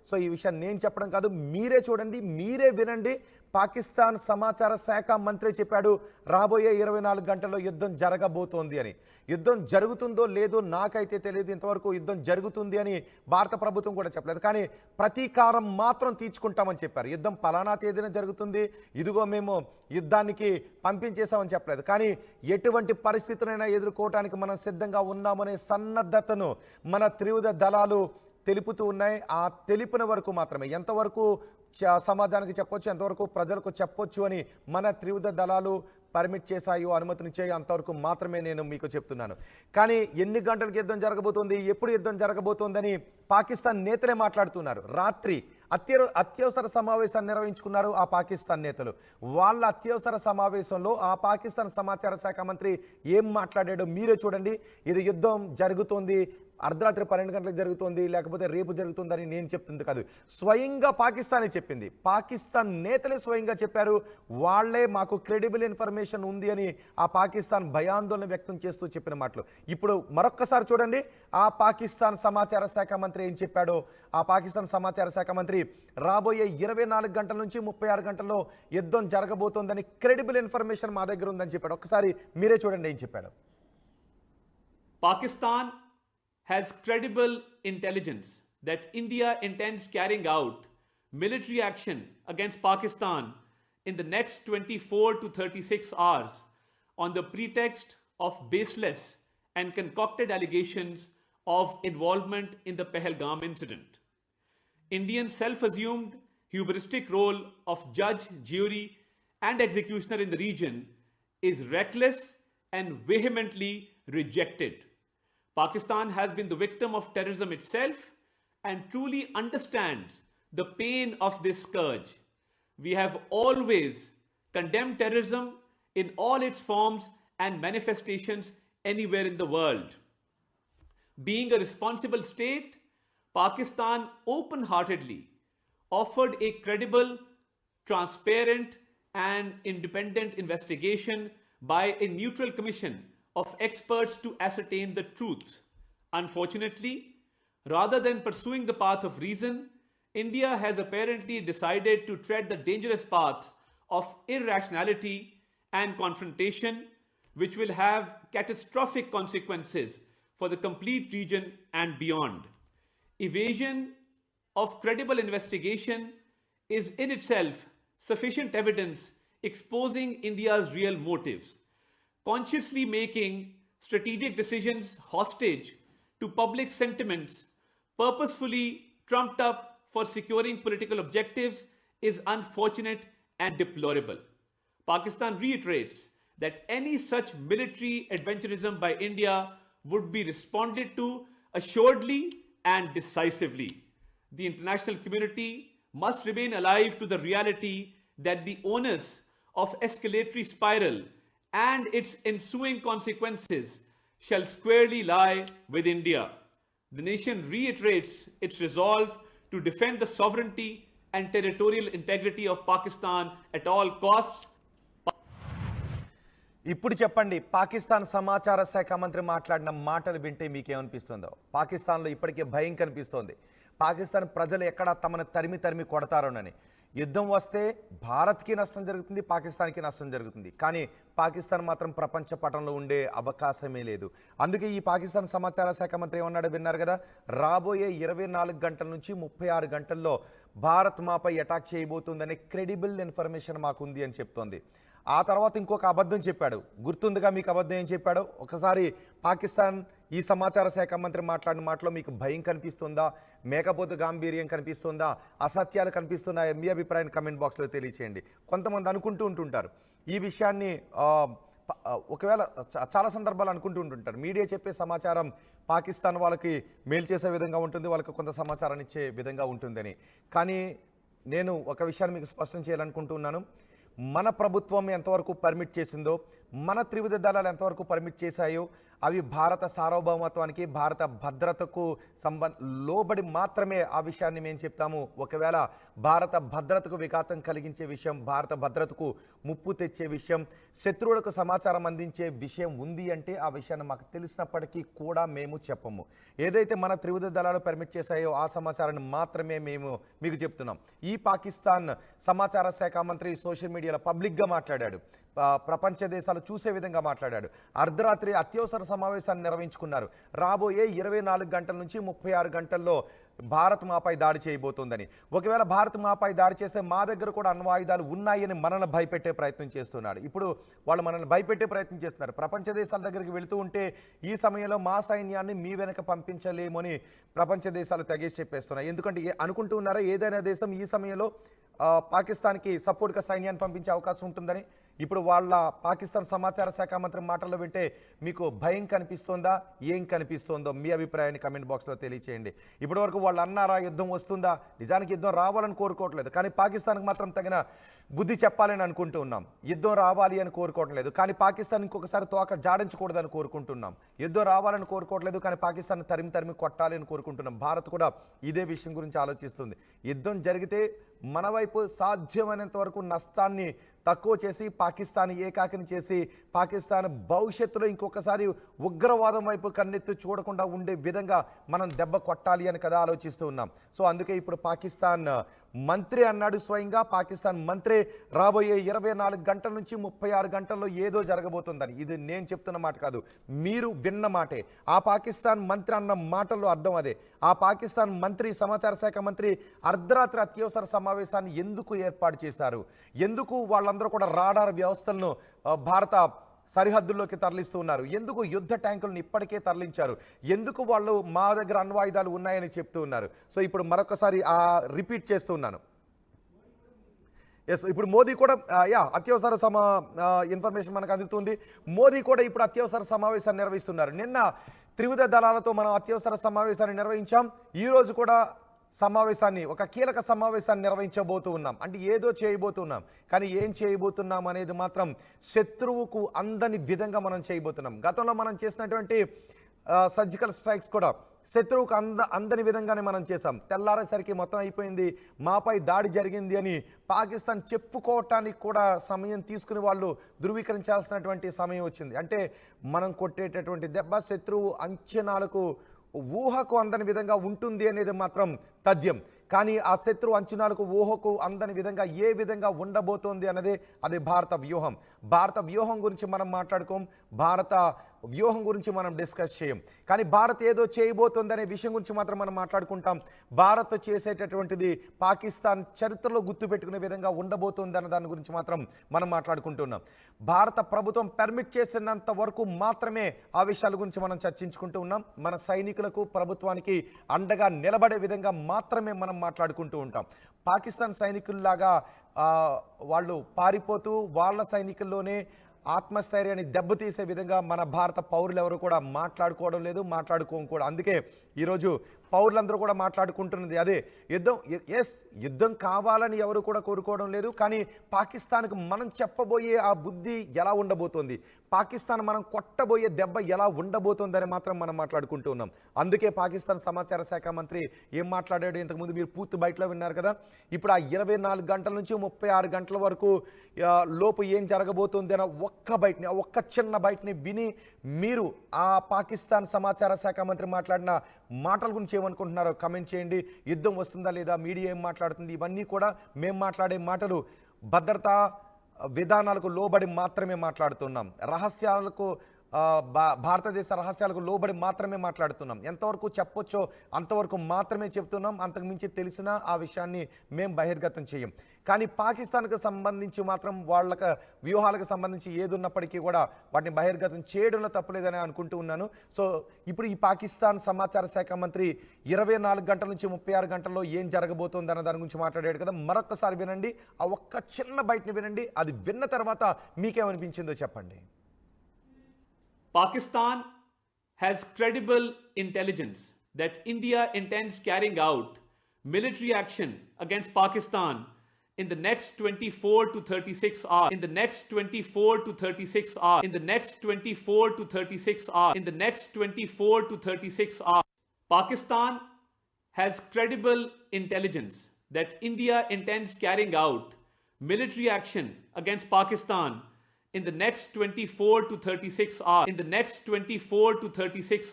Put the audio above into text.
So ఈ విషయాన్ని నేను చెప్పడం కాదు, మీరే చూడండి, మీరే వినండి. పాకిస్తాన్ సమాచార శాఖ మంత్రి చెప్పాడు రాబోయే 24 గంటల్లో యుద్ధం జరగబోతోంది అని. యుద్ధం జరుగుతుందో లేదో నాకైతే తెలియదు, ఇంతవరకు యుద్ధం జరుగుతుంది అని భారత ప్రభుత్వం కూడా చెప్పలేదు. కానీ ప్రతీకారం మాత్రం తీర్చుకుంటామని చెప్పారు. యుద్ధం పలానా తేదీన జరుగుతుంది, ఇదిగో మేము యుద్ధానికి పంపించేసామని చెప్పలేదు. కానీ ఎటువంటి పరిస్థితులైనా ఎదుర్కోవడానికి మనం సిద్ధంగా ఉన్నామనే సన్నద్ధతను మన త్రివిధ దళాలు తెలుపుతూ ఉన్నాయి. ఆ తెలిపిన వరకు మాత్రమే, ఎంతవరకు సమాజానికి చెప్పొచ్చు, ఎంతవరకు ప్రజలకు చెప్పొచ్చు అని మన త్రివిధ దళాలు పర్మిట్ చేశాయో, అనుమతినిచ్చాయో అంతవరకు మాత్రమే నేను మీకు చెప్తున్నాను. కానీ ఎన్ని గంటలకు యుద్ధం జరగబోతోంది, ఎప్పుడు యుద్ధం జరగబోతోందని పాకిస్తాన్ నేతలే మాట్లాడుతున్నారు. రాత్రి అత్యవసర సమావేశాన్ని నిర్వహించుకున్నారు ఆ పాకిస్తాన్ నేతలు. వాళ్ళ అత్యవసర సమావేశంలో ఆ పాకిస్తాన్ సమాచార శాఖ మంత్రి ఏం మాట్లాడాడో మీరే చూడండి. ఇది యుద్ధం జరుగుతోంది, అర్ధరాత్రి 12 గంటలకు జరుగుతుంది, లేకపోతే రేపు జరుగుతుందని నేను చెప్తుంది కాదు, స్వయంగా పాకిస్తానే చెప్పింది. పాకిస్తాన్ నేతలే స్వయంగా చెప్పారు. వాళ్లే మాకు క్రెడిబుల్ ఇన్ఫర్మేషన్ ఉంది అని ఆ పాకిస్తాన్ భయాందోళన వ్యక్తం చేస్తూ చెప్పిన మాటలు. ఇప్పుడు మరొక్కసారి చూడండి ఆ పాకిస్తాన్ సమాచార శాఖ మంత్రి ఏం చెప్పాడో. ఆ పాకిస్తాన్ సమాచార శాఖ మంత్రి రాబోయే 24 గంటల నుంచి 36 గంటల్లో యుద్ధం జరగబోతోందని క్రెడిబుల్ ఇన్ఫర్మేషన్ మా దగ్గర ఉందని చెప్పాడు. ఒక్కసారి మీరే చూడండి ఏం చెప్పాడు. Pakistan has credible intelligence that India intends carrying out military action against Pakistan in the next 24 to 36 hours on the pretext of baseless and concocted allegations of involvement in the Pahalgam incident. Indian self-assumed hubristic role of judge, jury, and executioner in the region is reckless and vehemently rejected. Pakistan has been the victim of terrorism itself and truly understands the pain of this scourge. We have always condemned terrorism in all its forms and manifestations anywhere in the world. Being a responsible state, Pakistan open-heartedly offered a credible, transparent, and independent investigation by a neutral commission of experts to ascertain the truth. Unfortunately, rather than pursuing the path of reason, India has apparently decided to tread the dangerous path of irrationality and confrontation, which will have catastrophic consequences for the complete region and beyond. Evasion of credible investigation is in itself sufficient evidence exposing India's real motives. Consciously making strategic decisions hostage to public sentiments, purposefully trumped up for securing political objectives, is unfortunate and deplorable. Pakistan reiterates that any such military adventurism by India would be responded to assuredly and decisively. The international community must remain alive to the reality that the onus of escalatory spiral and its ensuing consequences shall squarely lie with India. The nation reiterates its resolve to defend the sovereignty and territorial integrity of Pakistan at all costs. ఇప్పుడు చెప్పండి, పాకిస్తాన్ సమాచార శాఖ మంత్రి మాట్లాడిన మాటలు వింటే మీకేమనిపిస్తుందో. పాకిస్తాన్లో ఇప్పటికే భయం కనిపిస్తోంది. పాకిస్తాన్ ప్రజలు ఎక్కడ తమను తరిమి కొడతారోనని. యుద్ధం వస్తే భారత్కి నష్టం జరుగుతుంది, పాకిస్తాన్కి నష్టం జరుగుతుంది. కానీ పాకిస్తాన్ మాత్రం ప్రపంచ పటంలో ఉండే అవకాశమే లేదు. అందుకే ఈ పాకిస్తాన్ సమాచార శాఖ మంత్రి ఏమన్నాడో విన్నారు కదా. రాబోయే 24 గంటల నుంచి 36 గంటల్లో భారత్ మాపై అటాక్ చేయబోతుందనే క్రెడిబుల్ ఇన్ఫర్మేషన్ మాకుంది అని చెప్తోంది. ఆ తర్వాత ఇంకొక అబద్ధం చెప్పాడు. గుర్తుందిగా మీకు అబద్ధం ఏం చెప్పాడో? ఒకసారి పాకిస్తాన్ ఈ సమాచార శాఖ మంత్రి మాట్లాడిన మాటలో మీకు భయం కనిపిస్తుందా, మేకపోతు గాంభీర్యం కనిపిస్తుందా, అసత్యాలు కనిపిస్తున్నాయా? మీ అభిప్రాయం కమెంట్ బాక్స్లో తెలియచేయండి. కొంతమంది అనుకుంటూ ఉంటుంటారు ఈ విషయాన్ని, ఒకవేళ చాలా సందర్భాలు అనుకుంటూ ఉంటుంటారు మీడియా చెప్పే సమాచారం పాకిస్తాన్ వాళ్ళకి మేలు చేసే విధంగా ఉంటుంది, వాళ్ళకి కొంత సమాచారాన్ని ఇచ్చే విధంగా ఉంటుందని. కానీ నేను ఒక విషయాన్ని మీకు స్పష్టం చేయాలనుకుంటున్నాను. మన ప్రభుత్వం ఎంతవరకు పర్మిట్ చేసిందో, మన త్రివిధ దళాలు ఎంతవరకు పర్మిట్ చేశాయో అవి భారత సార్వభౌమత్వానికి, భారత భద్రతకు లోబడి మాత్రమే ఆ విషయాన్ని మేము చెప్తాము. ఒకవేళ భారత భద్రతకు విఘాతం కలిగించే విషయం, భారత భద్రతకు ముప్పు తెచ్చే విషయం, శత్రువులకు సమాచారం అందించే విషయం ఉంది అంటే ఆ విషయాన్ని మాకు తెలిసినప్పటికీ కూడా మేము చెప్పము. ఏదైతే మన త్రివిధ దళాలు పర్మిట్ చేశాయో ఆ సమాచారాన్ని మాత్రమే మేము మీకు చెప్తున్నాం. ఈ పాకిస్తాన్ సమాచార శాఖ మంత్రి సోషల్ మీడియాలో పబ్లిక్గా మాట్లాడాడు, ప్రపంచ దేశాలు చూసే విధంగా మాట్లాడాడు. అర్ధరాత్రి అత్యవసర సమావేశాన్ని నిర్వహించుకున్నారు. రాబోయే 24 గంటల నుంచి 36 గంటల్లో భారత్ మాపై దాడి చేయబోతోందని. ఒకవేళ భారత్ మాపై దాడి చేస్తే మా దగ్గర కూడా అణ్వాయుధాలు ఉన్నాయని మనల్ని భయపెట్టే ప్రయత్నం చేస్తున్నాడు. ఇప్పుడు వాళ్ళు మనల్ని భయపెట్టే ప్రయత్నం చేస్తున్నారు. ప్రపంచ దేశాల దగ్గరికి వెళుతూ ఉంటే ఈ సమయంలో మా సైన్యాన్ని మీ వెనక పంపించలేము అని ప్రపంచ దేశాలు తెగేసి చెప్పేస్తున్నాయి. ఎందుకంటే అనుకుంటూ ఉన్నారా ఏదైనా దేశం ఈ సమయంలో పాకిస్తాన్కి సపోర్ట్గా సైన్యాన్ని పంపించే అవకాశం ఉంటుందని? ఇప్పుడు వాళ్ళ పాకిస్తాన్ సమాచార శాఖ మంత్రి మాటల్లో వింటే మీకు భయం కనిపిస్తోందా, ఏం కనిపిస్తోందో మీ అభిప్రాయాన్ని కమెంట్ బాక్స్లో తెలియచేయండి. ఇప్పటివరకు వాళ్ళు అన్నారా యుద్ధం వస్తుందా? నిజానికి యుద్ధం రావాలని కోరుకోవట్లేదు, కానీ పాకిస్తాన్కి మాత్రం తగిన బుద్ధి చెప్పాలని అనుకుంటూ ఉన్నాం. యుద్ధం రావాలి అని కోరుకోవట్లేదు, కానీ పాకిస్తాన్ ఇంకొకసారి తోక జాడించకూడదని కోరుకుంటున్నాం. యుద్ధం రావాలని కోరుకోవట్లేదు, కానీ పాకిస్తాన్ తరిమి కొట్టాలి అని కోరుకుంటున్నాం. భారత్ కూడా ఇదే విషయం గురించి ఆలోచిస్తుంది. యుద్ధం జరిగితే మన వైపు సాధ్యమైనంత వరకు నష్టాన్ని తక్కువ చేసి పాకిస్తాన్ ఏకాకిని చేసి పాకిస్తాన్ భవిష్యత్తులో ఇంకొకసారి ఉగ్రవాదం వైపు కన్నెత్తి చూడకుండా ఉండే విధంగా మనం దెబ్బ కొట్టాలి అని కదా ఆలోచిస్తూ ఉన్నాం. సో అందుకే ఇప్పుడు పాకిస్తాన్ మంత్రి అన్నాడు, స్వయంగా పాకిస్తాన్ మంత్రి రాబోయే 24 గంటల నుంచి 36 గంటల్లో ఏదో జరగబోతుందని. ఇది నేను చెప్తున్న మాట కాదు, మీరు విన్న మాటే. ఆ పాకిస్తాన్ మంత్రి అన్న మాటల్లో అర్థం అదే. ఆ పాకిస్తాన్ మంత్రి, సమాచార శాఖ మంత్రి అర్ధరాత్రి అత్యవసర సమావేశాన్ని ఎందుకు ఏర్పాటు చేశారు? ఎందుకు వాళ్ళందరూ కూడా రాడార్ వ్యవస్థలను భారత సరిహద్దుల్లోకి తరలిస్తూ ఉన్నారు? ఎందుకు యుద్ధ ట్యాంకులను ఇప్పటికే తరలించారు? ఎందుకు వాళ్ళు మా దగ్గర అణ్వాయుధాలు ఉన్నాయని చెప్తూ ఉన్నారు? సో ఇప్పుడు మరొకసారి రిపీట్ చేస్తూ ఉన్నాను. ఎస్, ఇప్పుడు మోదీ కూడా అత్యవసర ఇన్ఫర్మేషన్ మనకు అందుతుంది. మోదీ కూడా ఇప్పుడు అత్యవసర సమావేశాన్ని నిర్వహిస్తున్నారు. నిన్న త్రివిధ దళాలతో మనం అత్యవసర సమావేశాన్ని నిర్వహించాం. ఈరోజు కూడా ఒక కీలక సమావేశాన్ని నిర్వహించబోతూ ఉన్నాం. అంటే ఏదో చేయబోతున్నాం, కానీ ఏం చేయబోతున్నాం అనేది మాత్రం శత్రువుకు అందని విధంగా మనం చేయబోతున్నాం. గతంలో మనం చేసినటువంటి సర్జికల్ స్ట్రైక్స్ కూడా శత్రువుకు అందని విధంగానే మనం చేసాం. తెల్లారేసరికి మొత్తం అయిపోయింది, మాపై దాడి జరిగింది అని పాకిస్తాన్ చెప్పుకోవటానికి కూడా సమయం తీసుకుని వాళ్ళు ధృవీకరించాల్సినటువంటి సమయం వచ్చింది. అంటే మనం కొట్టేటటువంటి దెబ్బ శత్రువు అంచనాలకు, ఊహకు అందని విధంగా ఉంటుంది అనేది మాత్రం తథ్యం. కానీ ఆ శత్రు అంచనాలకు, ఊహకు అందని విధంగా ఏ విధంగా ఉండబోతోంది అన్నదే అది భారత వ్యూహం. భారత వ్యూహం గురించి మనం మాట్లాడుకోం, భారత వ్యూహం గురించి మనం డిస్కస్ చేయం. కానీ భారత్ ఏదో చేయబోతోంది అనే విషయం గురించి మాత్రం మనం మాట్లాడుకుంటాం. భారత్ చేసేటటువంటిది పాకిస్తాన్ చరిత్రలో గుర్తుపెట్టుకునే విధంగా ఉండబోతోంది అన్న దాని గురించి మాత్రం మనం మాట్లాడుకుంటున్నాం. భారత ప్రభుత్వం పర్మిట్ చేసినంత వరకు మాత్రమే ఆ విషయాల గురించి మనం చర్చించుకుంటూ ఉన్నాం. మన సైనికులకు, ప్రభుత్వానికి అండగా నిలబడే విధంగా మాత్రమే మనం మాట్లాడుకుంటూ ఉంటాం. పాకిస్తాన్ సైనికుల్లాగా వాళ్ళు పారిపోతూ వాళ్ళ సైనికుల్లోనే ఆత్మస్థైర్యాన్ని దెబ్బతీసే విధంగా మన భారత పౌరులు ఎవరు కూడా మాట్లాడుకోవడం లేదు, మాట్లాడుకోం కూడా. అందుకే ఈరోజు పౌరులందరూ కూడా మాట్లాడుకుంటున్నది అదే, యుద్ధం కావాలని ఎవరు కూడా కోరుకోవడం లేదు. కానీ పాకిస్తాన్కు మనం చెప్పబోయే ఆ బుద్ధి ఎలా ఉండబోతోంది, పాకిస్తాన్ మనం కొట్టబోయే దెబ్బ ఎలా ఉండబోతోందని మాత్రం మనం మాట్లాడుకుంటూ ఉన్నాం. అందుకే పాకిస్తాన్ సమాచార శాఖ మంత్రి ఏం మాట్లాడాడు ఇంతకుముందు మీరు పూర్తి బయటలో విన్నారు కదా. ఇప్పుడు ఆ 24 గంటల నుంచి 36 గంటల వరకు లోపు ఏం జరగబోతోంది అన్న ఒక్క చిన్న బయటని విని మీరు ఆ పాకిస్తాన్ సమాచార శాఖ మంత్రి మాట్లాడిన మాటల గురించి ఏమనుకుంటున్నారో కమెంట్ చేయండి. యుద్ధం వస్తుందా లేదా, మీడియా ఏం మాట్లాడుతుంది, ఇవన్నీ కూడా మేము మాట్లాడే మాటలు భద్రతా విధానాలకు లోబడి మాత్రమే మాట్లాడుతున్నాం. భారతదేశ రహస్యాలకు లోబడి మాత్రమే మాట్లాడుతున్నాం. ఎంతవరకు చెప్పొచ్చో అంతవరకు మాత్రమే చెప్తున్నాం. అంతకుమించి తెలిసినా ఆ విషయాన్ని మేము బహిర్గతం చేయం. కానీ పాకిస్తాన్కు సంబంధించి మాత్రం వాళ్ళ వ్యూహాలకు సంబంధించి ఏదున్నప్పటికీ కూడా వాటిని బహిర్గతం చేయడంలో తప్పులేదని అనుకుంటూ ఉన్నాను. సో ఇప్పుడు ఈ పాకిస్తాన్ సమాచార శాఖ మంత్రి 24 గంటల నుంచి 36 గంటల్లో ఏం జరగబోతోంది అన్న దాని గురించి మాట్లాడాడు కదా. మరొకసారి వినండి, ఆ ఒక్క చిన్న బయటని వినండి. అది విన్న తర్వాత మీకేమనిపించిందో చెప్పండి. Pakistan has credible intelligence that India intends carrying out military action against Pakistan in the next 24 to 36 hours, in the next 24 to 36 hours, in the next 24 to 36 hours, in the next 24 to 36 hours. Pakistan has credible intelligence that India intends carrying out military action against Pakistan in the next 24 to 36 hours, in the next 24 to 36